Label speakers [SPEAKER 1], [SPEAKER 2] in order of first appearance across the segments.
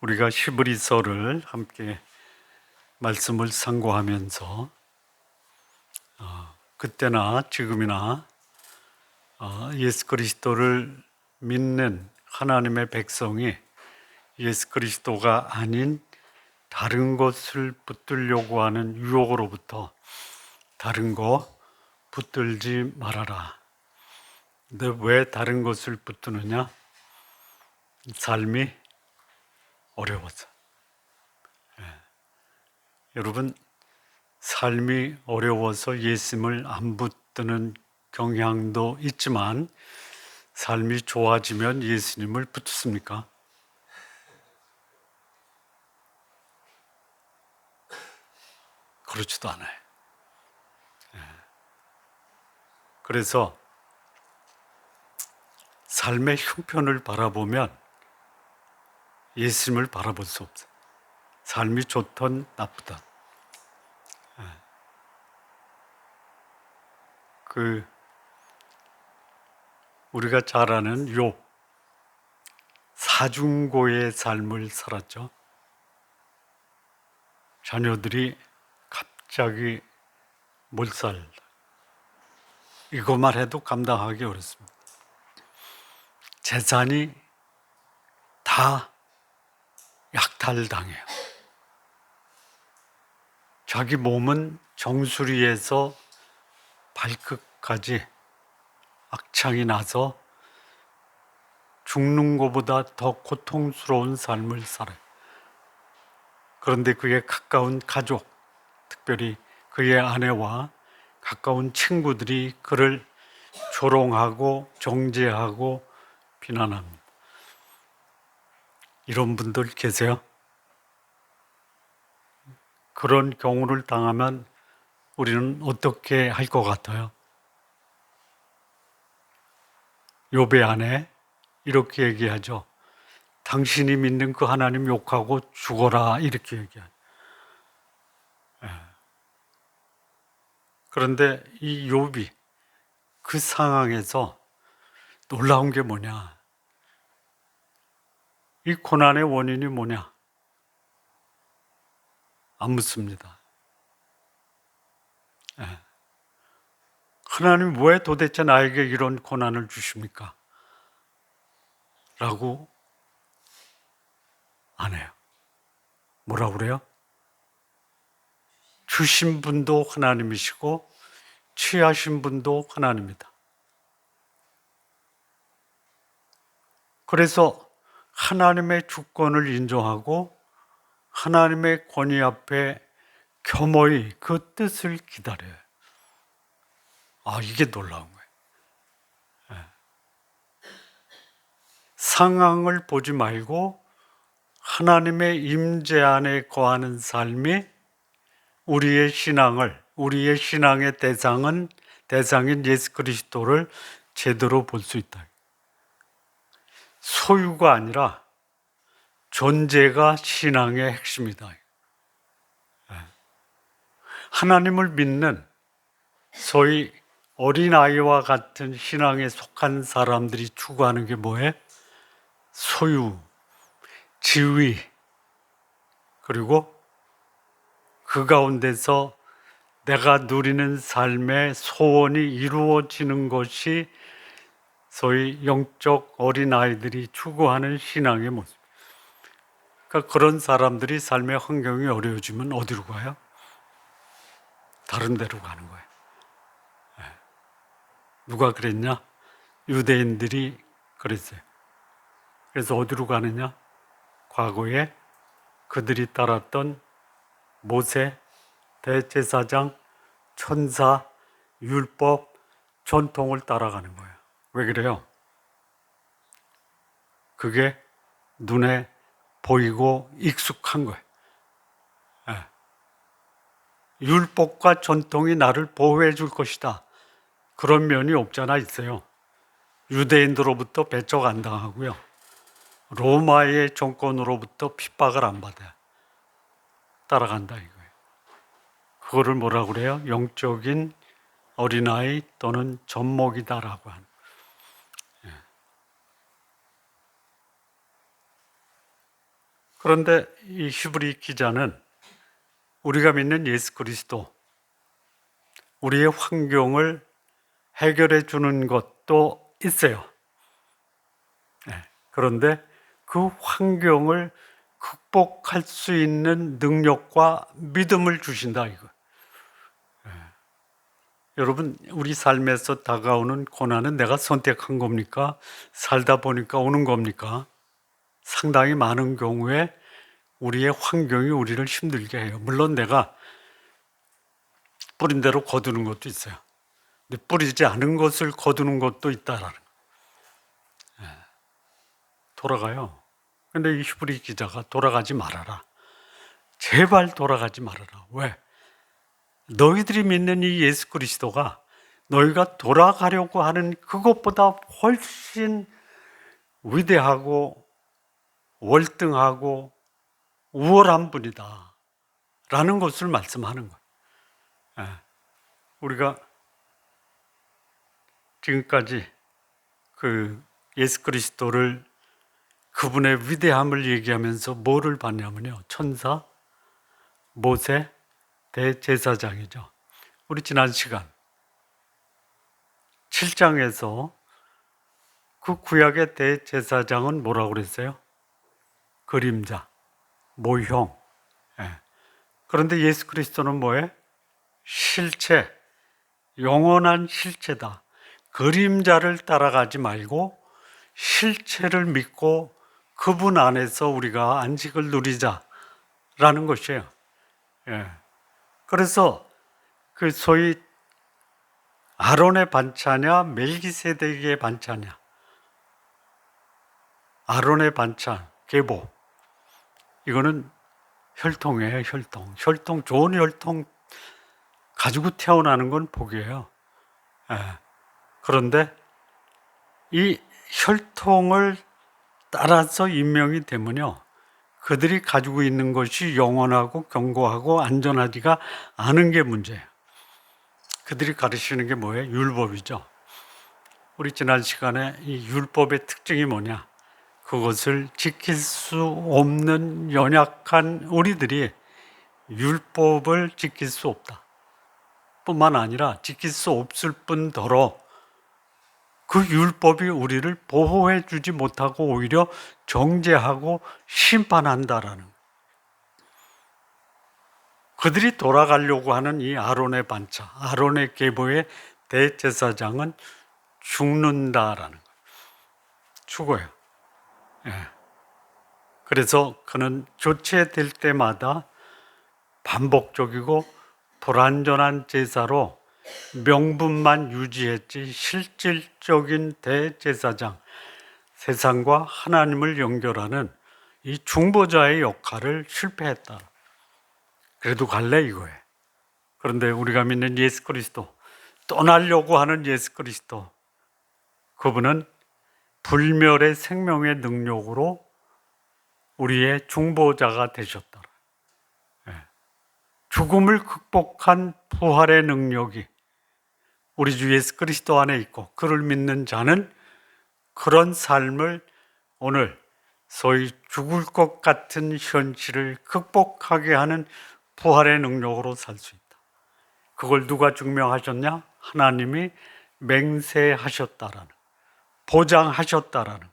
[SPEAKER 1] 우리가 히브리서를 함께 말씀을 상고하면서 그때나 지금이나 예수 그리스도를 믿는 하나님의 백성이 예수 그리스도가 아닌 다른 것을 붙들려고 하는 유혹으로부터 다른 거 붙들지 말아라. 근데 왜 다른 것을 붙드느냐? 삶이 어려워서. 여러분, 삶이 어려워서 예수님을 안 붙드는 경향도 있지만 삶이 좋아지면 예수님을 붙습니까? 그렇지도 않아요. 그래서 삶의 형편을 바라보면 예수님을 바라볼 수 없어요. 삶이 좋든 나쁘든. 우리가 잘 아는 욥, 사중고의 삶을 살았죠. 자녀들이 갑자기 몰살, 이것만 해도 감당하기 어렵습니다. 재산이 다 약탈당해요. 자기 몸은 정수리에서 발끝까지 악창이 나서 죽는 것보다 더 고통스러운 삶을 살아요. 그런데 그의 가까운 가족, 특별히 그의 아내와 가까운 친구들이 그를 조롱하고 정죄하고 비난합니다. 이런 분들 계세요? 그런 경우를 당하면 우리는 어떻게 할 것 같아요? 욥의 아내 이렇게 얘기하죠. 당신이 믿는 그 하나님 욕하고 죽어라, 이렇게 얘기하죠. 그런데 이 욥이 그 상황에서 놀라운 게 뭐냐? 이 고난의 원인이 뭐냐? 안 묻습니다. 하나님 왜 도대체 나에게 이런 고난을 주십니까? 라고 안 해요. 뭐라 그래요? 주신 분도 하나님이시고 취하신 분도 하나님이다. 그래서 하나님의 주권을 인정하고 하나님의 권위 앞에 겸허히 그 뜻을 기다려요. 이게 놀라운 거예요. 상황을 보지 말고 하나님의 임재 안에 거하는 삶이 우리의 신앙의 대상인 예수 그리스도를 제대로 볼 수 있다. 소유가 아니라 존재가 신앙의 핵심이다. 하나님을 믿는 소위 어린아이와 같은 신앙에 속한 사람들이 추구하는 게 뭐예요? 소유, 지위, 그리고 그 가운데서 내가 누리는 삶의 소원이 이루어지는 것이 소위 영적 어린아이들이 추구하는 신앙의 모습. 그러니까 그런 사람들이 삶의 환경이 어려워지면 어디로 가요? 다른 데로 가는 거예요. 누가 그랬냐? 유대인들이 그랬어요. 그래서 어디로 가느냐? 과거에 그들이 따랐던 모세, 대제사장, 천사, 율법, 전통을 따라가는 거예요. 왜 그래요? 그게 눈에 보이고 익숙한 거예요. 율법과 전통이 나를 보호해 줄 것이다. 그런 면이 없잖아 있어요. 유대인들로부터 배척 안 당하고요. 로마의 정권으로부터 핍박을 안 받아요. 따라간다 이거예요. 그거를 뭐라 그래요? 영적인 어린아이 또는 젖먹이다라고 하는. 그런데 이 히브리 기자는 우리가 믿는 예수 그리스도, 우리의 환경을 해결해 주는 것도 있어요. 그런데 그 환경을 극복할 수 있는 능력과 믿음을 주신다 이거. 여러분, 우리 삶에서 다가오는 고난은 내가 선택한 겁니까? 살다 보니까 오는 겁니까? 상당히 많은 경우에 우리의 환경이 우리를 힘들게 해요. 물론 내가 뿌린 대로 거두는 것도 있어요. 근데 뿌리지 않은 것을 거두는 것도 있다라는 거. 돌아가요. 근데 이 히브리 기자가 돌아가지 말아라. 제발 돌아가지 말아라. 왜? 너희들이 믿는 이 예수 그리스도가 너희가 돌아가려고 하는 그것보다 훨씬 위대하고 월등하고 우월한 분이다 라는 것을 말씀하는 거예요. 우리가 지금까지 그 예수 그리스도를, 그분의 위대함을 얘기하면서 뭐를 봤냐면요, 천사, 모세, 대제사장이죠. 우리 지난 시간 7장에서 그 구약의 대제사장은 뭐라고 그랬어요? 그림자, 모형. 그런데 예수 그리스도는 뭐예요? 실체, 영원한 실체다. 그림자를 따라가지 말고 실체를 믿고 그분 안에서 우리가 안식을 누리자라는 것이에요. 그래서 그 소위 아론의 반차냐 멜기세덱의 반차냐, 아론의 반찬, 계보, 이거는 혈통이에요. 혈통, 좋은 혈통 가지고 태어나는 건 복이에요. 그런데 이 혈통을 따라서 임명이 되면요, 그들이 가지고 있는 것이 영원하고 견고하고 안전하지가 않은 게 문제예요. 그들이 가르치는 게 뭐예요? 율법이죠. 우리 지난 시간에 이 율법의 특징이 뭐냐? 그것을 지킬 수 없는 연약한 우리들이 율법을 지킬 수 없다 뿐만 아니라 지킬 수 없을 뿐더러 그 율법이 우리를 보호해 주지 못하고 오히려 정죄하고 심판한다라는 거예요. 그들이 돌아가려고 하는 이 아론의 반차, 아론의 계보의 대제사장은 죽는다라는 거예요. 죽어요. 그래서 그는 교체될 때마다 반복적이고 불완전한 제사로 명분만 유지했지 실질적인 대제사장, 세상과 하나님을 연결하는 이 중보자의 역할을 실패했다. 그래도 갈래 이거예요. 그런데 우리가 믿는 예수 그리스도, 떠나려고 하는 예수 그리스도, 그분은 불멸의 생명의 능력으로 우리의 중보자가 되셨다. 죽음을 극복한 부활의 능력이 우리 주 예수 그리스도 안에 있고, 그를 믿는 자는 그런 삶을 오늘 소위 죽을 것 같은 현실을 극복하게 하는 부활의 능력으로 살 수 있다. 그걸 누가 증명하셨냐? 하나님이 맹세하셨다라는, 보장하셨다라는.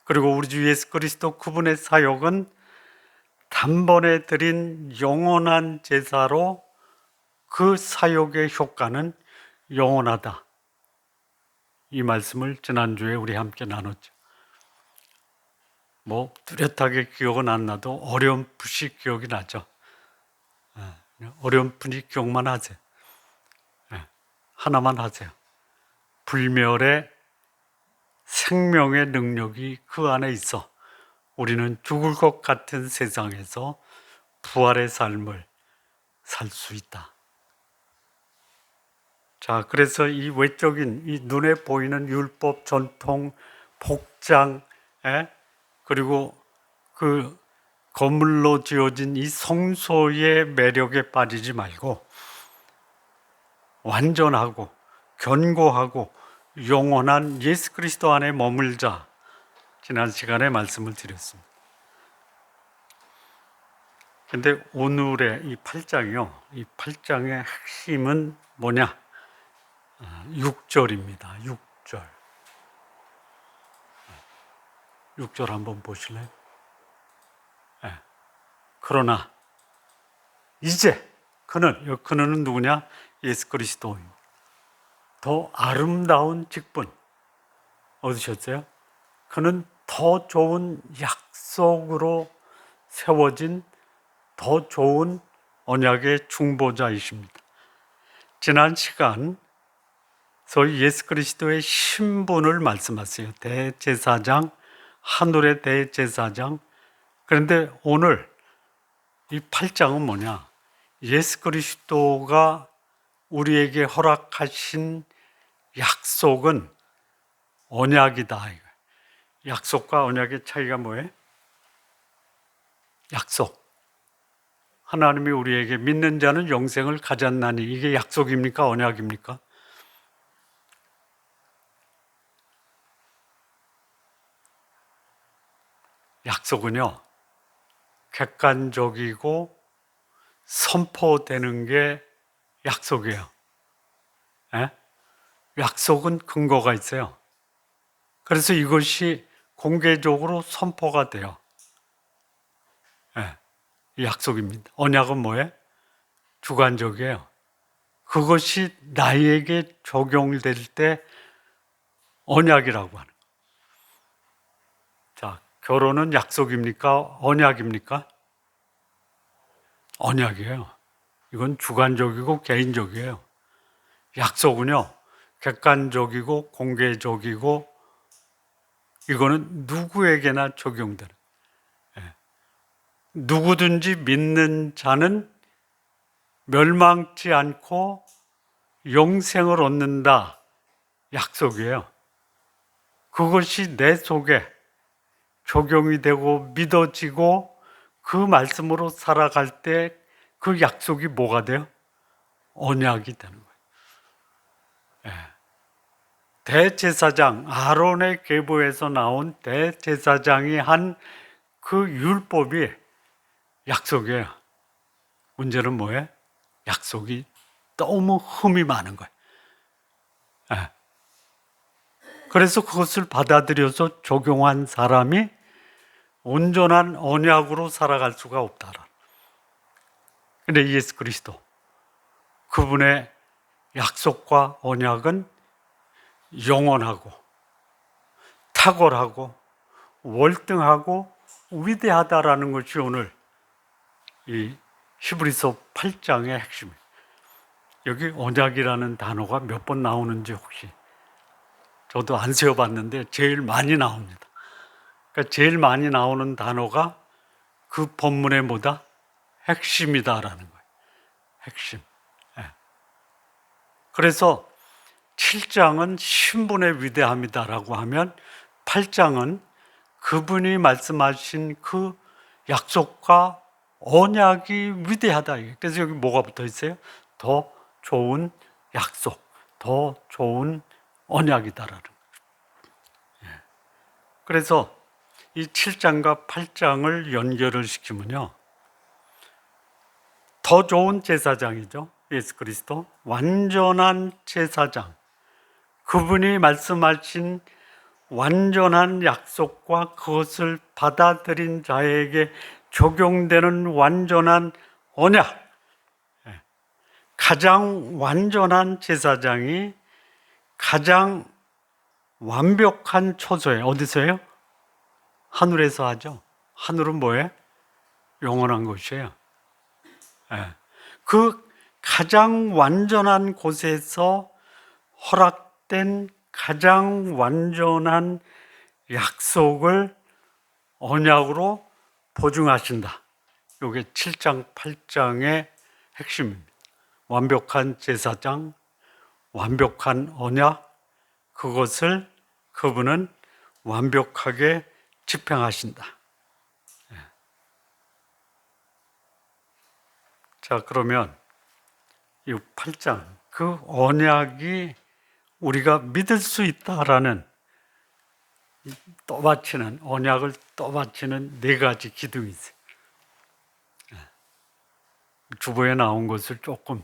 [SPEAKER 1] 그리고 우리 주 예수 그리스도 그분의 사역은 단번에 드린 영원한 제사로 그 사역의 효과는 영원하다. 이 말씀을 지난주에 우리 함께 나눴죠. 뭐 뚜렷하게 기억은 안 나도 어렴풋이 기억이 나죠. 어렴풋이 기억만 하세요. 하나만 하세요. 불멸의 생명의 능력이 그 안에 있어 우리는 죽을 것 같은 세상에서 부활의 삶을 살 수 있다. 자, 그래서 이 외적인, 이 눈에 보이는 율법, 전통, 복장, 그리고 그 건물로 지어진 이 성소의 매력에 빠지지 말고 완전하고 견고하고 영원한 예수 그리스도 안에 머물자. 지난 시간에 말씀을 드렸습니다. 근데 오늘의 이 8장이요. 이 8장의 핵심은 뭐냐? 6절입니다. 6절. 6절 한번 보실래요? 네. 그러나 이제 그는 누구냐? 예수 그리스도입니다. 더 아름다운 직분 얻으셨어요? 그는 더 좋은 약속으로 세워진 더 좋은 언약의 중보자이십니다. 지난 시간 소위 예수 그리스도의 신분을 말씀하세요. 대제사장, 하늘의 대제사장. 그런데 오늘 이 8장은 뭐냐? 예수 그리스도가 우리에게 허락하신 약속은 언약이다. 약속과 언약의 차이가 뭐예요? 약속. 하나님이 우리에게 믿는 자는 영생을 가졌나니 이게 약속입니까? 언약입니까? 약속은요, 객관적이고 선포되는 게 약속이에요. 예? 약속은 근거가 있어요. 그래서 이것이 공개적으로 선포가 돼요. 예, 이 약속입니다. 언약은 뭐예요? 주관적이에요. 그것이 나에게 적용될 때 언약이라고 하는 거예요. 자, 결혼은 약속입니까? 언약입니까? 언약이에요. 이건 주관적이고 개인적이에요. 약속은요, 객관적이고 공개적이고 이거는 누구에게나 적용되는. 누구든지 믿는 자는 멸망치 않고 영생을 얻는다. 약속이에요. 그것이 내 속에 적용이 되고 믿어지고 그 말씀으로 살아갈 때 그 약속이 뭐가 돼요? 언약이 되는 거예요. 대제사장, 아론의 계보에서 나온 대제사장이 한 그 율법이 약속이에요. 문제는 뭐예요? 약속이 너무 흠이 많은 거예요. 그래서 그것을 받아들여서 적용한 사람이 온전한 언약으로 살아갈 수가 없다라. 근데 예수 그리스도, 그분의 약속과 언약은 영원하고 탁월하고 월등하고 위대하다라는 것이 오늘 이 히브리서 8장의 핵심이에요. 여기 언약이라는 단어가 몇 번 나오는지 혹시 저도 안 세어봤는데 제일 많이 나옵니다. 그러니까 제일 많이 나오는 단어가 그 본문의 뭐다? 핵심이다라는 거예요. 핵심. 그래서 7장은 신분의 위대함이다라고 하면 8장은 그분이 말씀하신 그 약속과 언약이 위대하다. 그래서 여기 뭐가 붙어 있어요? 더 좋은 약속, 더 좋은 언약이다라는 거예요. 그래서 이 7장과 8장을 연결을 시키면요, 더 좋은 제사장이죠. 예수 그리스도 완전한 제사장, 그분이 말씀하신 완전한 약속과 그것을 받아들인 자에게 적용되는 완전한 언약, 가장 완전한 제사장이 가장 완벽한 처소에 어디서요? 하늘에서 하죠. 하늘은 뭐예요? 영원한 곳이에요. 그 가장 완전한 곳에서 허락된 가장 완전한 약속을 언약으로 보증하신다. 이게 7장, 8장의 핵심입니다. 완벽한 제사장, 완벽한 언약, 그것을 그분은 완벽하게 집행하신다. 자, 그러면 이 8장, 그 언약이 우리가 믿을 수 있다라는 떠받치는, 언약을 떠받치는 네 가지 기둥이 있어요. 주보에 나온 것을 조금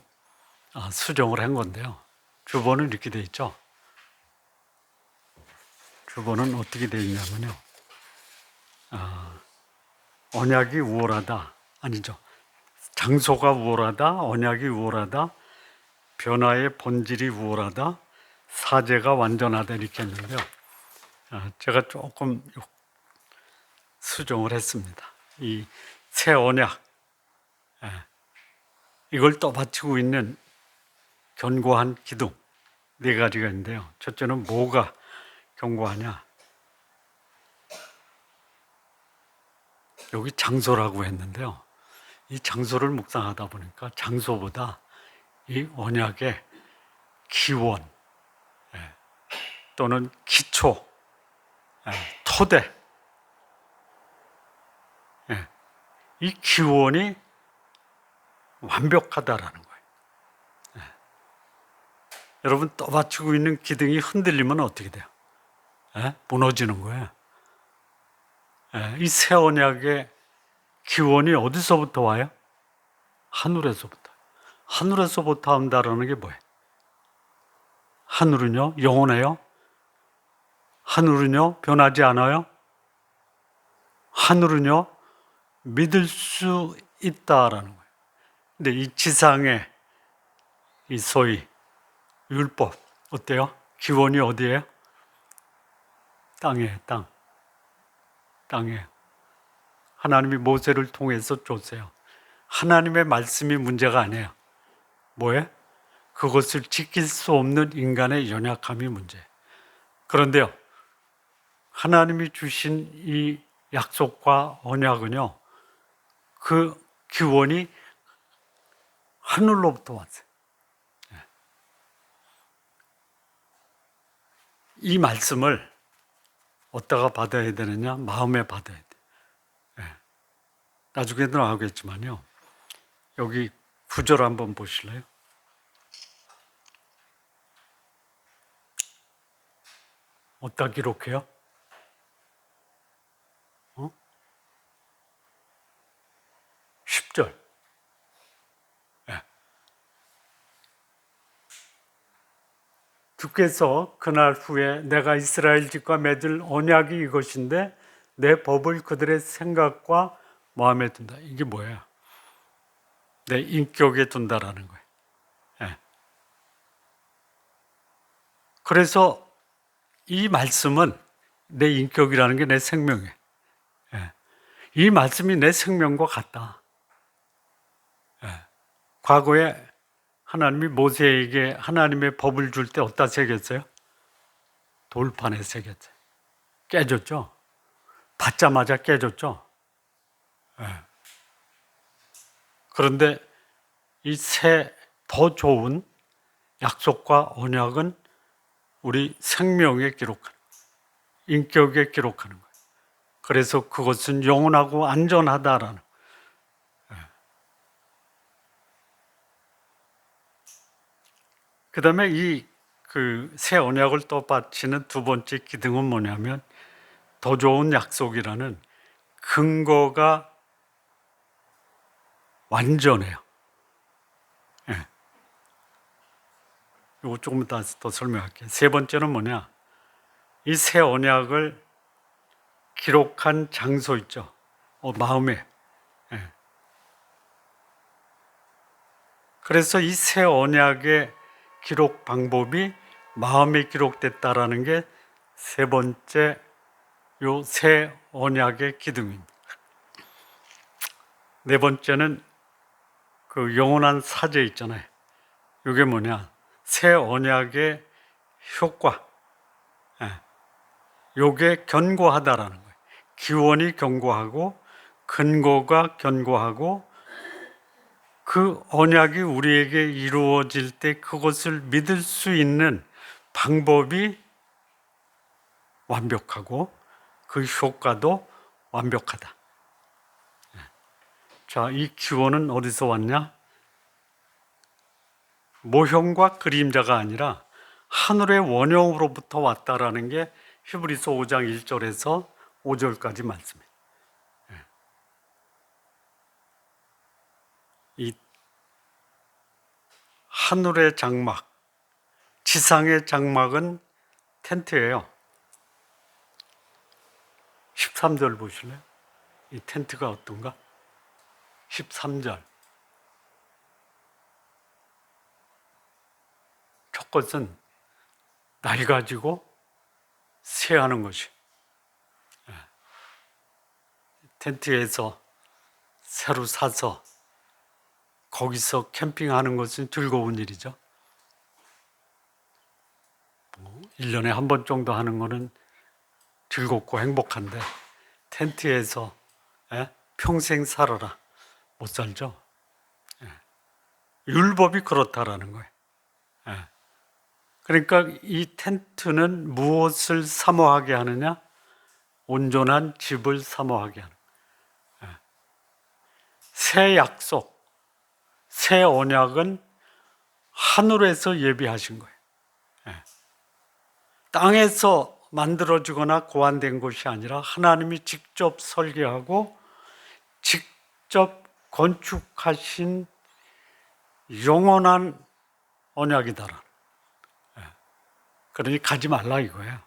[SPEAKER 1] 수정을 한 건데요. 주보는 이렇게 돼 있죠. 주보는 어떻게 돼 있냐면요. 언약이 우월하다. 아니죠. 장소가 우월하다. 언약이 우월하다. 변화의 본질이 우월하다. 사제가 완전하다. 이렇게 했는데요. 제가 조금 수정을 했습니다. 이 새 언약, 이걸 떠받치고 있는 견고한 기둥 네 가지가 있는데요. 첫째는 뭐가 견고하냐? 여기 장소라고 했는데요. 이 장소를 묵상하다 보니까 장소보다 이 언약의 기원 또는 기초, 토대, 이 기원이 완벽하다라는 거예요. 여러분, 떠받치고 있는 기둥이 흔들리면 어떻게 돼요? 무너지는 거예요. 이 새 언약의 기원이 어디서부터 와요? 하늘에서부터. 하늘에서부터 한다라는 게 뭐예요? 하늘은요, 영원해요? 하늘은요, 변하지 않아요? 하늘은요, 믿을 수 있다라는 거예요. 근데 이 지상의 이 소위 율법, 어때요? 기원이 어디예요? 땅이에요, 땅. 땅이에요. 하나님이 모세를 통해서 줬어요. 하나님의 말씀이 문제가 아니에요. 뭐예요? 그것을 지킬 수 없는 인간의 연약함이 문제예요. 그런데요, 하나님이 주신 이 약속과 언약은요, 그 기원이 하늘로부터 왔어요. 이 말씀을 어디다가 받아야 되느냐? 마음에 받아야 돼요. 나중에도 나오겠지만요. 여기 9절 한번 보실래요? 어디다 기록해요? 10절. 주께서 그날 후에 내가 이스라엘 집과 맺을 언약이 이것인데 내 법을 그들의 생각과 마음에 둔다. 이게 뭐예요? 내 인격에 둔다라는 거예요. 그래서 이 말씀은 내 인격이라는 게 내 생명이에요. 이 말씀이 내 생명과 같다. 과거에 하나님이 모세에게 하나님의 법을 줄 때 어디다 새겼어요? 돌판에 새겼어요. 깨졌죠? 받자마자 깨졌죠? 그런데 이 더 좋은 약속과 언약은 우리 생명에 기록하는, 인격에 기록하는 거예요. 그래서 그것은 영원하고 안전하다라는. 그 다음에 이 새 언약을 떠받치는 두 번째 기둥은 뭐냐면 더 좋은 약속이라는 근거가 완전해요. 이거 조금 더 설명할게요. 세 번째는 뭐냐? 이 새 언약을 기록한 장소 있죠. 마음에. 그래서 이 새 언약의 기록 방법이 마음에 기록됐다라는 게 세 번째 요 새 언약의 기둥입니다. 네 번째는 그 영원한 사제 있잖아요. 이게 뭐냐? 새 언약의 효과. 요게 견고하다라는 거예요. 기원이 견고하고 근거가 견고하고 그 언약이 우리에게 이루어질 때 그것을 믿을 수 있는 방법이 완벽하고 그 효과도 완벽하다. 자, 이 기원은 어디서 왔냐? 모형과 그림자가 아니라 하늘의 원형으로부터 왔다라는 게 히브리서 5장 1절에서 5절까지 말씀이에요. 이 하늘의 장막, 지상의 장막은 텐트예요. 13절 보실래요? 이 텐트가 어떤가? 13절. 첫 것은 낡아지고 새하는 것이. 텐트에서 새로 사서 거기서 캠핑하는 것은 즐거운 일이죠. 1년에 한 번 정도 하는 거는 즐겁고 행복한데 텐트에서 평생 살아라 못 살죠. 율법이 그렇다라는 거예요. 그러니까 이 텐트는 무엇을 사모하게 하느냐? 온전한 집을 사모하게 하는 거예요. 새 약속, 새 언약은 하늘에서 예비하신 거예요. 땅에서 만들어지거나 고안된 것이 아니라 하나님이 직접 설계하고 직접 건축하신 영원한 언약이다라. 그러니 가지 말라 이거예요.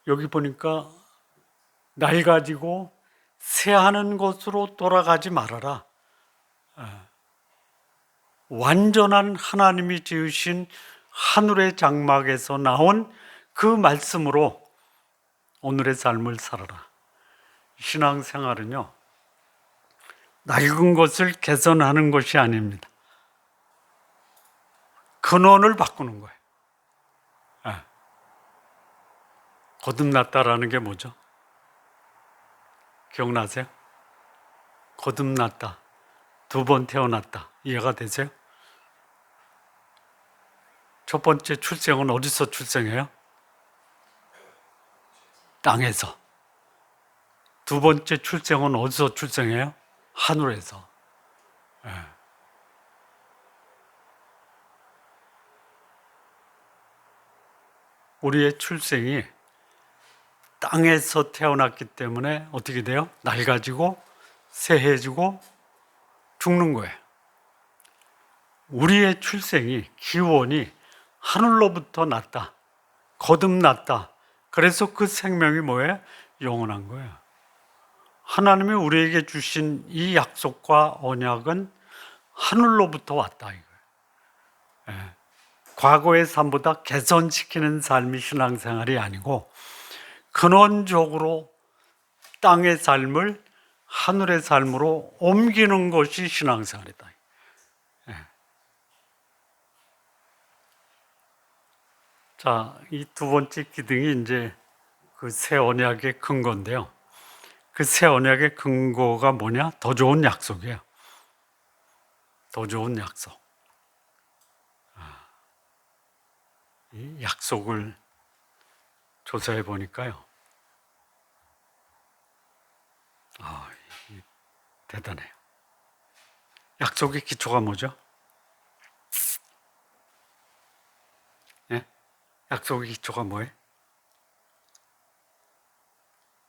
[SPEAKER 1] 여기 보니까 낡아지고 새하는 것으로 돌아가지 말아라. 완전한 하나님이 지으신 하늘의 장막에서 나온 그 말씀으로 오늘의 삶을 살아라. 신앙생활은요, 낡은 것을 개선하는 것이 아닙니다. 근원을 바꾸는 거예요. 거듭났다라는 게 뭐죠? 기억나세요? 거듭났다. 2번 태어났다. 이해가 되세요? 첫 번째 출생은 어디서 출생해요? 땅에서. 2번째 출생은 어디서 출생해요? 하늘에서. 우리의 출생이 땅에서 태어났기 때문에 어떻게 돼요? 낡아지고 새해지고 죽는 거예요. 우리의 출생이 기원이 하늘로부터 났다. 거듭났다. 그래서 그 생명이 뭐예요? 영원한 거예요. 하나님이 우리에게 주신 이 약속과 언약은 하늘로부터 왔다 이거예요. 과거의 삶보다 개선시키는 삶이 신앙생활이 아니고 근원적으로 땅의 삶을 하늘의 삶으로 옮기는 것이 신앙생활이다. 자, 이 2번째 기둥이 이제 그 새 언약의 근거인데요. 그 새 언약의 근거가 뭐냐? 더 좋은 약속이에요. 더 좋은 약속. 이 약속을 조사해 보니까요. 대단해요. 약속의 기초가 뭐죠? 약속의 기초가 뭐예요?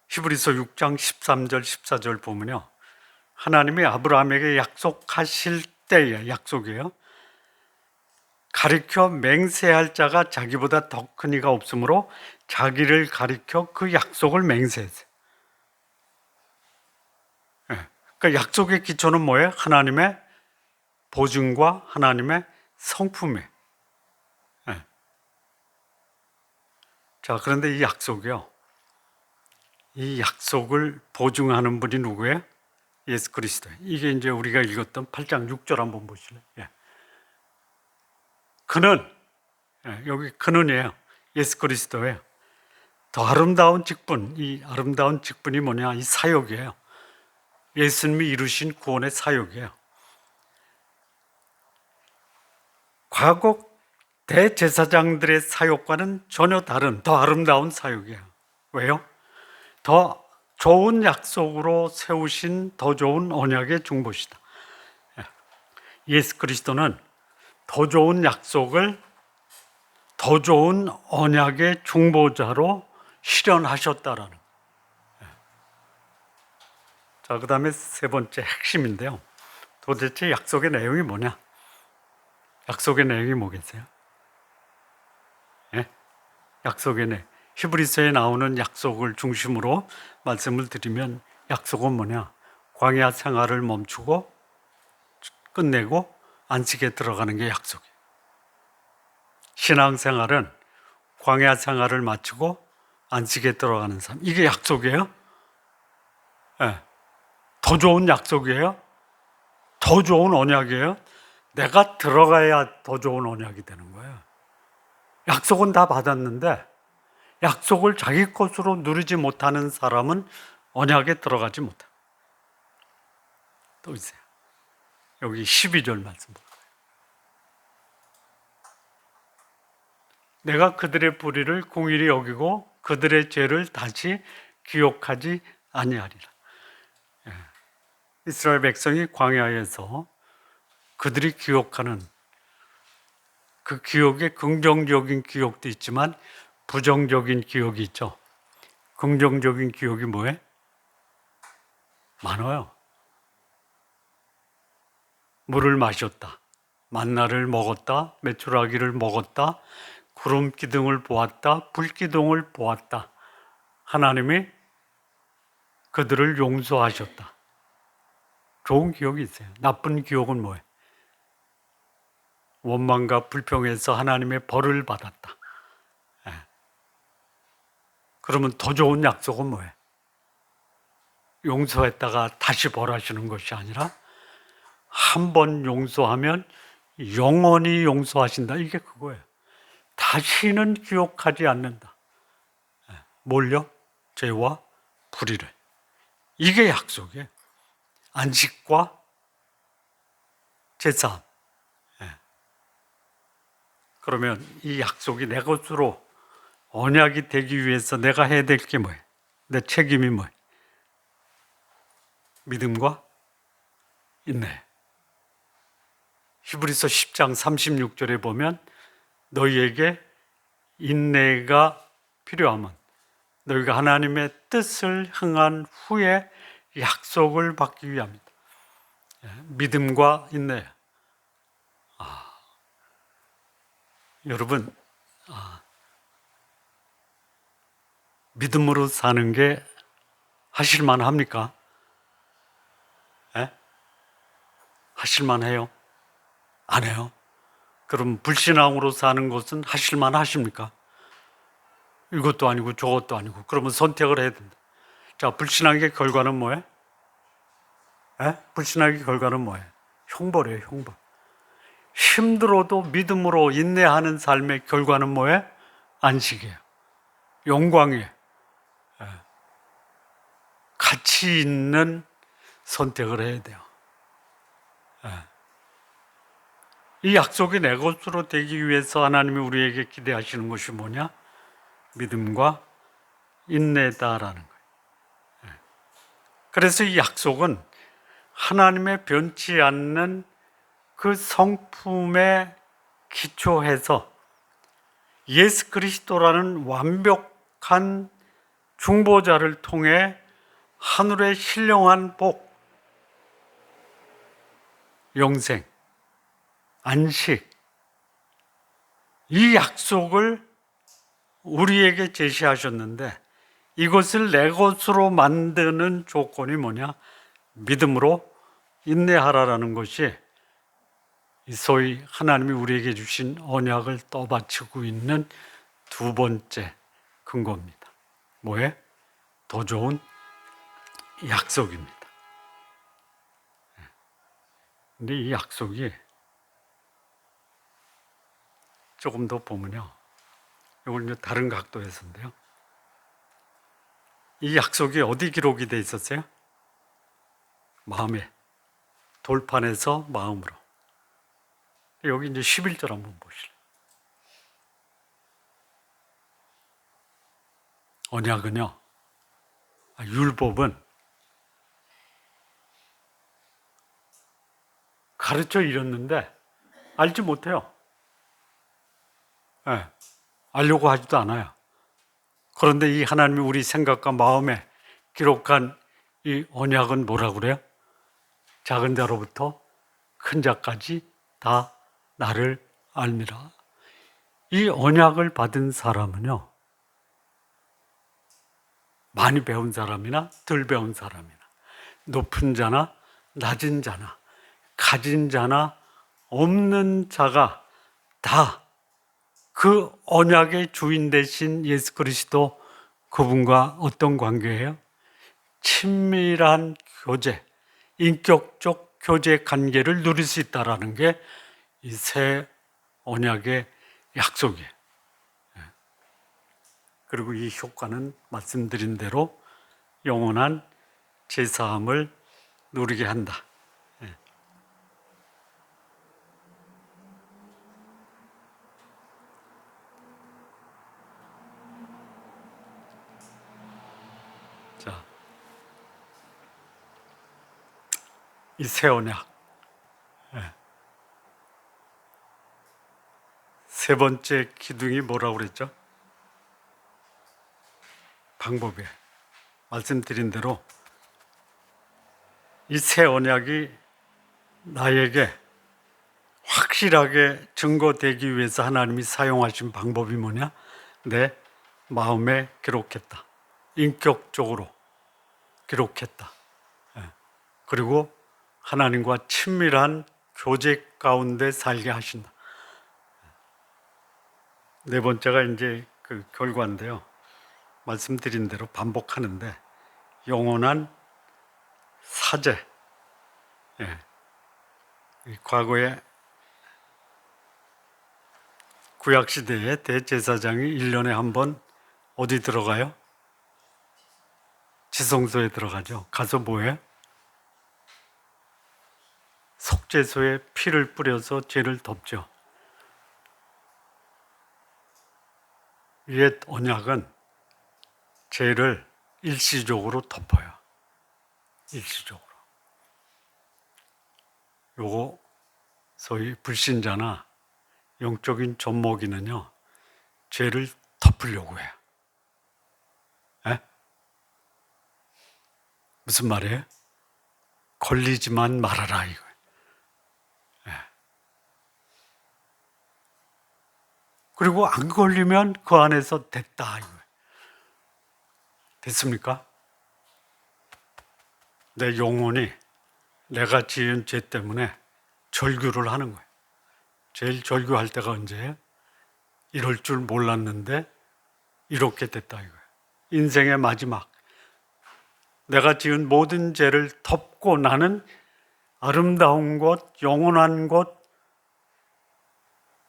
[SPEAKER 1] 히브리서 6장 13절 14절 보면요, 하나님이 아브라함에게 약속하실 때의 약속이에요. 가리켜 맹세할 자가 자기보다 더 큰 이가 없으므로 자기를 가리켜 그 약속을 맹세했어요. 그러니까 약속의 기초는 뭐예요? 하나님의 보증과 하나님의 성품이에요. 자, 그런데 이 약속이요, 이 약속을 보증하는 분이 누구예요? 예수 그리스도. 이게 이제 우리가 읽었던 8장 6절 한번 보실래요? 그는, 여기 그는이에요. 예수 그리스도예요. 더 아름다운 직분, 이 아름다운 직분이 뭐냐? 이 사역이에요. 예수님이 이루신 구원의 사역이에요. 과거 대제사장들의 사역과는 전혀 다른 더 아름다운 사역이에요. 왜요? 더 좋은 약속으로 세우신 더 좋은 언약의 중보시다. 예수 그리스도는 더 좋은 약속을 더 좋은 언약의 중보자로 실현하셨다라는 거예요. 자, 그 다음에 세 번째 핵심인데요. 도대체 약속의 내용이 뭐냐? 약속의 내용이 뭐겠어요? 예? 약속의 내용. 히브리서에 나오는 약속을 중심으로 말씀을 드리면 약속은 뭐냐? 광야 생활을 멈추고 끝내고 안식에 들어가는 게 약속이에요. 신앙생활은 광야 생활을 마치고 안식에 들어가는 삶. 이게 약속이에요? 예. 더 좋은 약속이에요? 더 좋은 언약이에요? 내가 들어가야 더 좋은 언약이 되는 거예요. 약속은 다 받았는데 약속을 자기 것으로 누리지 못하는 사람은 언약에 들어가지 못해요. 또 있어요. 여기 12절 말씀 볼까요? 내가 그들의 불의를 공의히 여기고 그들의 죄를 다시 기억하지 아니하리라. 이스라엘 백성이 광야에서 그들이 기억하는 그 기억에 긍정적인 기억도 있지만 부정적인 기억이 있죠. 긍정적인 기억이 뭐예요? 많아요. 물을 마셨다. 만나를 먹었다. 메추라기를 먹었다. 구름 기둥을 보았다. 불 기둥을 보았다. 하나님이 그들을 용서하셨다. 좋은 기억이 있어요. 나쁜 기억은 뭐예요? 원망과 불평에서 하나님의 벌을 받았다. 그러면 더 좋은 약속은 뭐예요? 용서했다가 다시 벌하시는 것이 아니라 한 번 용서하면 영원히 용서하신다. 이게 그거예요. 다시는 기억하지 않는다. 뭘요? 죄와 불의를. 이게 약속이에요. 안식과 제사함. 그러면 이 약속이 내 것으로 언약이 되기 위해서 내가 해야 될 게 뭐예요? 내 책임이 뭐예요? 믿음과 인내. 히브리서 10장 36절에 보면 너희에게 인내가 필요하면 너희가 하나님의 뜻을 행한 후에 약속을 받기 위함이다. 믿음과 인내. 여러분, 믿음으로 사는 게 하실만 합니까? 하실만 해요? 안 해요? 그럼 불신앙으로 사는 것은 하실만 하십니까? 이것도 아니고 저것도 아니고 그러면 선택을 해야 된다. 자, 불신앙의 결과는 뭐예요? 불신앙의 결과는 뭐예요? 형벌이에요, 형벌. 힘들어도 믿음으로 인내하는 삶의 결과는 뭐예요? 안식이에요. 영광이에요. 가치 있는 선택을 해야 돼요. 이 약속이 내 것으로 되기 위해서 하나님이 우리에게 기대하시는 것이 뭐냐? 믿음과 인내다라는 거예요. 그래서 이 약속은 하나님의 변치 않는 그 성품에 기초해서 예수 그리스도라는 완벽한 중보자를 통해 하늘의 신령한 복, 영생, 안식, 이 약속을 우리에게 제시하셨는데 이것을 내 것으로 만드는 조건이 뭐냐? 믿음으로 인내하라라는 것이 소위 하나님이 우리에게 주신 언약을 떠받치고 있는 두 번째 근거입니다. 뭐예요? 더 좋은 약속입니다. 근데 이 약속이 조금 더 보면요. 이걸 이제 다른 각도에서인데요. 이 약속이 어디 기록이 돼 있었어요? 마음에. 돌판에서 마음으로. 여기 이제 11절 한번 보실래요? 언약은요, 율법은 가르쳐 이뤘는데 알지 못해요. 알려고 하지도 않아요. 그런데 이 하나님이 우리 생각과 마음에 기록한 이 언약은 뭐라고 그래요? 작은 자로부터 큰 자까지 다 나를 알미라. 이 언약을 받은 사람은요, 많이 배운 사람이나 덜 배운 사람이나 높은 자나 낮은 자나 가진 자나 없는 자가 다 그 언약의 주인 되신 예수 그리스도 그분과 어떤 관계예요? 친밀한 교제, 인격적 교제 관계를 누릴 수 있다는 게 이 새 언약의 약속이에요. 그리고 이 효과는 말씀드린 대로 영원한 제사함을 누리게 한다. 자, 이 새 언약. 세 번째 기둥이 뭐라고 그랬죠? 방법이에요. 말씀드린 대로 이 새 언약이 나에게 확실하게 증거되기 위해서 하나님이 사용하신 방법이 뭐냐? 내 마음에 기록했다. 인격적으로 기록했다. 그리고 하나님과 친밀한 교제 가운데 살게 하신다. 네 번째가 이제 그 결과인데요. 말씀드린 대로 반복하는데 영원한 사제. 과거에 구약시대에 대제사장이 1년에 한 번 어디 들어가요? 지성소에 들어가죠. 가서 뭐해? 속죄소에 피를 뿌려서 죄를 덮죠. 옛 언약은 죄를 일시적으로 덮어요. 일시적으로. 요거 소위 불신자나 영적인 젖먹이는요, 죄를 덮으려고 해요. 무슨 말이에요? 걸리지만 말아라 이거예요. 그리고 안 걸리면 그 안에서 됐다 이거예요. 됐습니까? 내 영혼이 내가 지은 죄 때문에 절규를 하는 거예요. 제일 절규할 때가 언제예요? 이럴 줄 몰랐는데 이렇게 됐다 이거예요. 인생의 마지막. 내가 지은 모든 죄를 덮고 나는 아름다운 곳, 영원한 곳,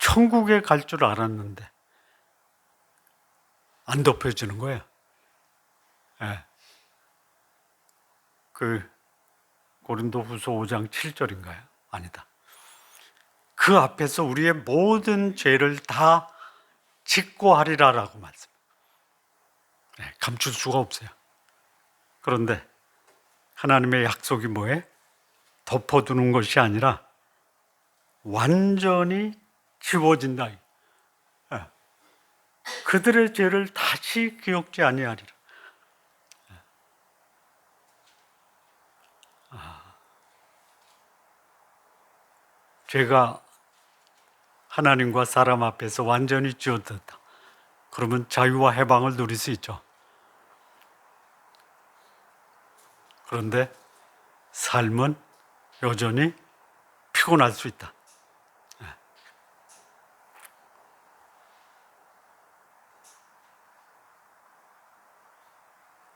[SPEAKER 1] 천국에 갈 줄 알았는데 안 덮여지는 거예요. 그 고린도후서 5장 7절인가요? 아니다. 그 앞에서 우리의 모든 죄를 다 짓고 하리라라고 말씀. 감출 수가 없어요. 그런데 하나님의 약속이 뭐예요? 덮어두는 것이 아니라 완전히 지워진다. 그들의 죄를 다시 기억지 아니하리라. 죄가 하나님과 사람 앞에서 완전히 지워졌다. 그러면 자유와 해방을 누릴 수 있죠. 그런데 삶은 여전히 피곤할 수 있다.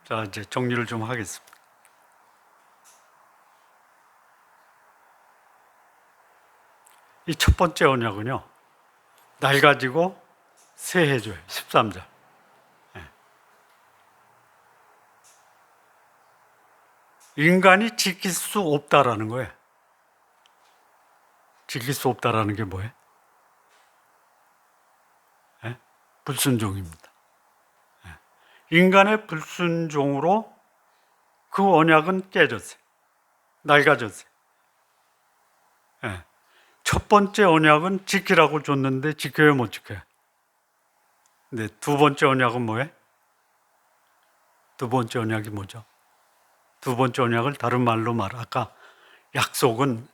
[SPEAKER 1] 자, 이제 정리를 좀 하겠습니다. 이 첫 번째 언약은요, 날 가지고 세해줘요. 13절. 인간이 지킬 수 없다라는 거예요. 지킬 수 없다라는 게 뭐예요? 불순종입니다. 인간의 불순종으로 그 언약은 깨졌어요. 낡아졌어요. 첫 번째 언약은 지키라고 줬는데 지켜요, 못 지켜요? 근데 두 번째 언약은 뭐예요? 두 번째 언약이 뭐죠? 두 번째 언약을 다른 말로 아까 약속은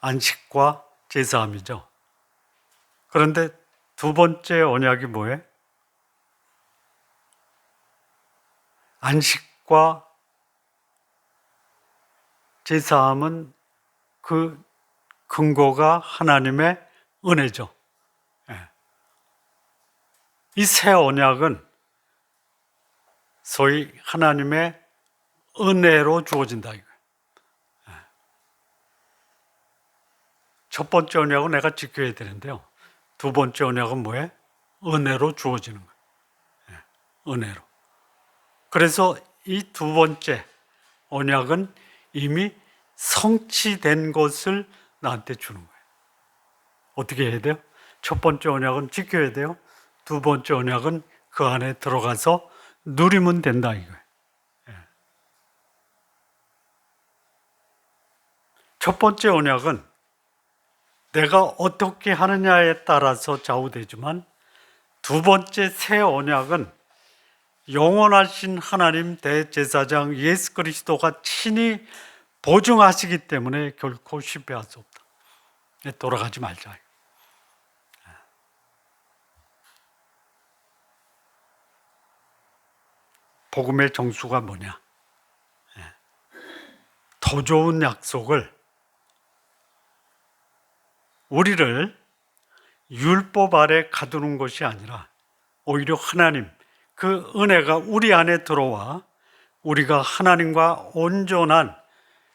[SPEAKER 1] 안식과 제사함이죠. 그런데 두 번째 언약이 뭐예요? 안식과 제사함은 그 근거가 하나님의 은혜죠. 이 새 언약은 소위 하나님의 은혜로 주어진다 이거예요. 첫 번째 언약은 내가 지켜야 되는데요. 두 번째 언약은 뭐예요? 은혜로 주어지는 거예요. 은혜로. 그래서 이 두 번째 언약은 이미 성취된 것을 나한테 주는 거예요. 어떻게 해야 돼요? 첫 번째 언약은 지켜야 돼요. 두 번째 언약은 그 안에 들어가서 누리면 된다 이거예요. 첫 번째 언약은 내가 어떻게 하느냐에 따라서 좌우되지만 두 번째 새 언약은 영원하신 하나님 대제사장 예수 그리스도가 친히 보증하시기 때문에 결코 실패할 수 없다. 돌아가지 말자. 복음의 정수가 뭐냐? 더 좋은 약속을 우리를 율법 아래 가두는 것이 아니라 오히려 하나님 그 은혜가 우리 안에 들어와 우리가 하나님과 온전한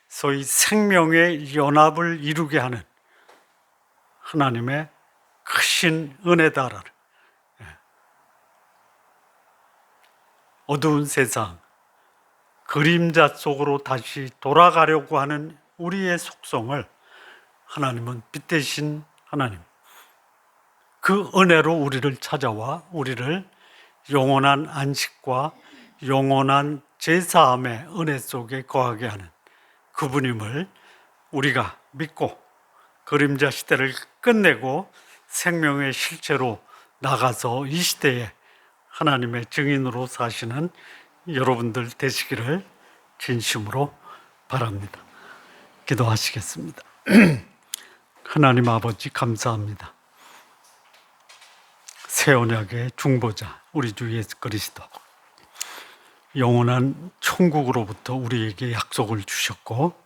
[SPEAKER 1] 소위 생명의 연합을 이루게 하는 하나님의 크신 은혜다라는 어두운 세상 그림자 속으로 다시 돌아가려고 하는 우리의 속성을 하나님은 빛 대신 하나님 그 은혜로 우리를 찾아와 우리를 영원한 안식과 영원한 제사함의 은혜 속에 거하게 하는 그분임을 우리가 믿고 그림자 시대를 끝내고 생명의 실체로 나가서 이 시대에 하나님의 증인으로 사시는 여러분들 되시기를 진심으로 바랍니다. 기도하시겠습니다. 하나님 아버지 감사합니다. 새 언약의 중보자 우리 주 예수 그리스도 영원한 천국으로부터 우리에게 약속을 주셨고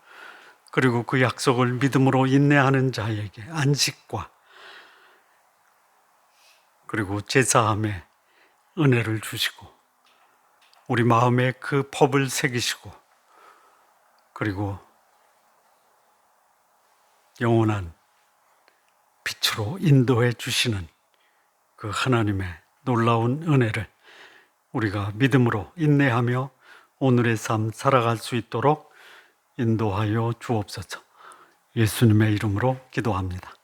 [SPEAKER 1] 그리고 그 약속을 믿음으로 인내하는 자에게 안식과 그리고 제사함의 은혜를 주시고 우리 마음에 그 법을 새기시고 그리고 영원한 빛으로 인도해 주시는 그 하나님의 놀라운 은혜를 우리가 믿음으로 인내하며 오늘의 삶 살아갈 수 있도록 인도하여 주옵소서. 예수님의 이름으로 기도합니다.